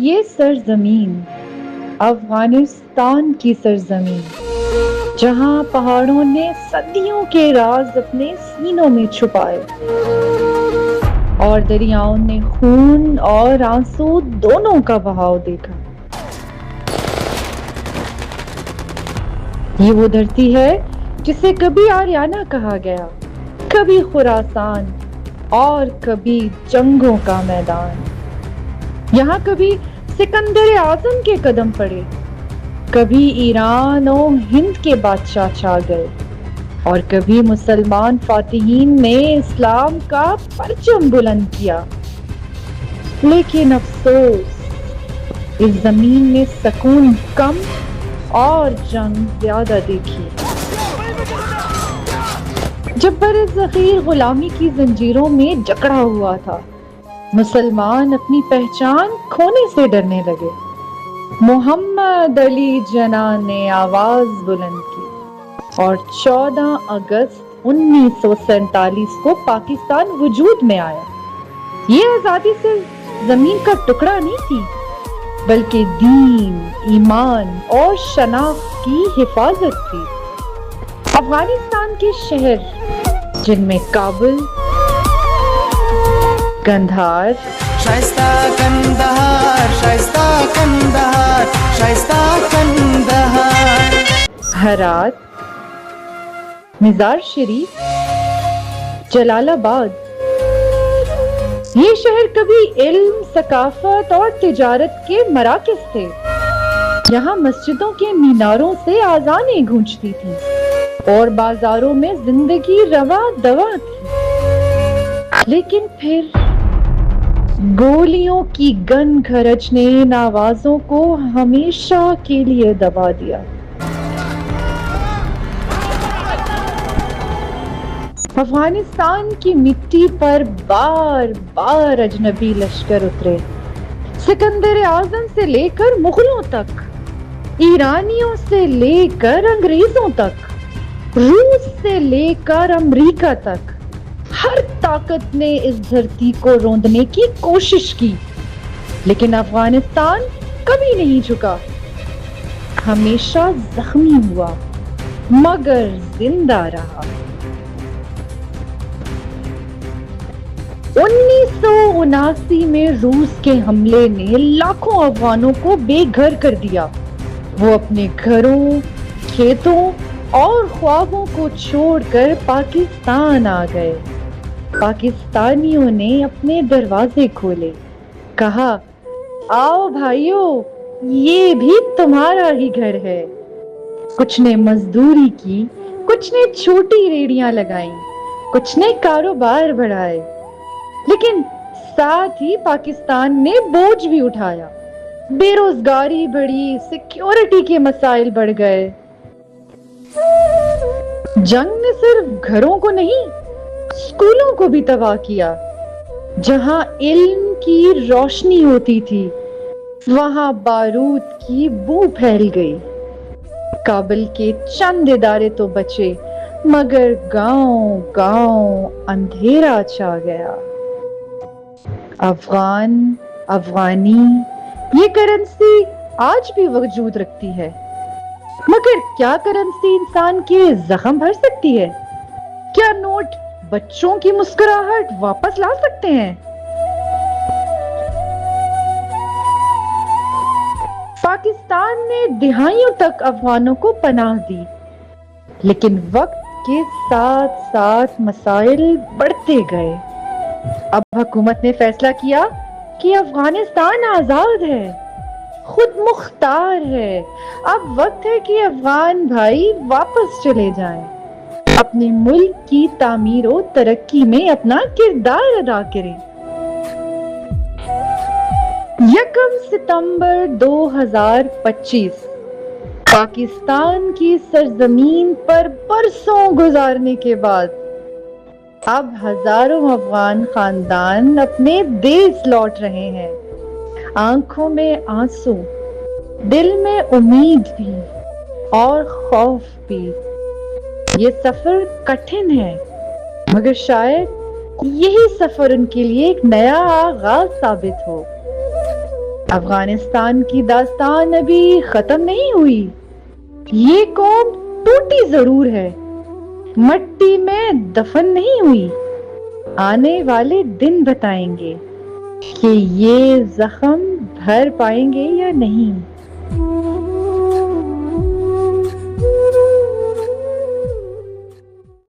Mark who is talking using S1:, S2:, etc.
S1: یہ سرزمین افغانستان کی سرزمین، جہاں پہاڑوں نے صدیوں کے راز اپنے سینوں میں چھپائے اور دریاؤں نے خون اور آنسو دونوں کا بہاؤ دیکھا۔ یہ وہ دھرتی ہے جسے کبھی آریانہ کہا گیا، کبھی خراسان اور کبھی جنگوں کا میدان۔ یہاں کبھی سکندر اعظم کے قدم پڑے، کبھی ایران اور ہند کے بادشاہ چھا گئے، اور کبھی مسلمان فاتحین نے اسلام کا پرچم بلند کیا۔ لیکن افسوس، اس زمین نے سکون کم اور جنگ زیادہ دیکھی۔ جب برصغیر غلامی کی زنجیروں میں جکڑا ہوا تھا، مسلمان اپنی پہچان کھونے سے ڈرنے لگے۔ محمد علی جناح نے آواز بلند کی اور 14 اگست 1947 کو پاکستان وجود میں آیا۔ یہ آزادی صرف زمین کا ٹکڑا نہیں تھی، بلکہ دین، ایمان اور شناخت کی حفاظت تھی۔ افغانستان کے شہر، جن میں کابل، قندھار،
S2: شائستہ قندھار، شائستہ قندھار، شائستہ قندھار،
S1: ہرات، مزار شریف، جلال آباد، یہ شہر کبھی علم، ثقافت اور تجارت کے مراکز تھے۔ یہاں مسجدوں کے میناروں سے اذانیں گونجتی تھیں اور بازاروں میں زندگی رواں دواں تھی۔ لیکن پھر گولیوں کی گن خرچ نے ان آوازوں کو ہمیشہ کے لیے دبا دیا۔ افغانستان کی مٹی پر بار بار اجنبی لشکر اترے، سکندر اعظم سے لے کر مغلوں تک، ایرانیوں سے لے کر انگریزوں تک، روس سے لے کر امریکہ تک۔ ہر طاقت نے اس دھرتی کو روندنے کی کوشش کی، لیکن افغانستان کبھی نہیں جھکا۔ ہمیشہ زخمی ہوا مگر زندہ رہا۔ 1979 میں روس کے حملے نے لاکھوں افغانوں کو بے گھر کر دیا۔ وہ اپنے گھروں، کھیتوں اور خوابوں کو چھوڑ کر پاکستان آ گئے۔ پاکستانیوں نے اپنے دروازے کھولے، کہا، آؤ بھائیو، یہ بھی تمہارا ہی گھر ہے۔ کچھ نے مزدوری کی، کچھ نے چھوٹی ریڑیاں لگائیں، کچھ نے کاروبار بڑھائے، لیکن ساتھ ہی پاکستان نے بوجھ بھی اٹھایا۔ بے روزگاری بڑھی، سیکیورٹی کے مسائل بڑھ گئے۔ جنگ نے صرف گھروں کو نہیں، اسکولوں کو بھی تباہ کیا۔ جہاں علم کی روشنی ہوتی تھی، وہاں بارود کی بو پھیل گئی۔ کابل کے چند ادارے تو بچے، مگر گاؤں گاؤں اندھیرا چھا گیا۔ افغانی یہ کرنسی آج بھی وجود رکھتی ہے، مگر کیا کرنسی انسان کے زخم بھر سکتی ہے؟ کیا نوٹ بچوں کی مسکراہٹ واپس لا سکتے ہیں؟ پاکستان نے دہائیوں تک افغانوں کو پناہ دی، لیکن وقت کے ساتھ ساتھ مسائل بڑھتے گئے۔ اب حکومت نے فیصلہ کیا کہ افغانستان آزاد ہے، خود مختار ہے۔ اب وقت ہے کہ افغان بھائی واپس چلے جائیں، اپنے ملک کی تعمیر و ترقی میں اپنا کردار ادا کریں۔ 1 ستمبر 2025 پاکستان کی سرزمین پر برسوں گزارنے کے بعد اب ہزاروں افغان خاندان اپنے دیس لوٹ رہے ہیں۔ آنکھوں میں آنسو، دل میں امید بھی اور خوف بھی۔ یہ سفر کٹھن ہے، مگر شاید یہی سفر ان کے لیے ایک نیا آغاز ثابت ہو۔ افغانستان کی داستان ابھی ختم نہیں ہوئی. یہ قوم ٹوٹی ضرور ہے، مٹی میں دفن نہیں ہوئی. آنے والے دن بتائیں گے کہ یہ زخم بھر پائیں گے یا نہیں.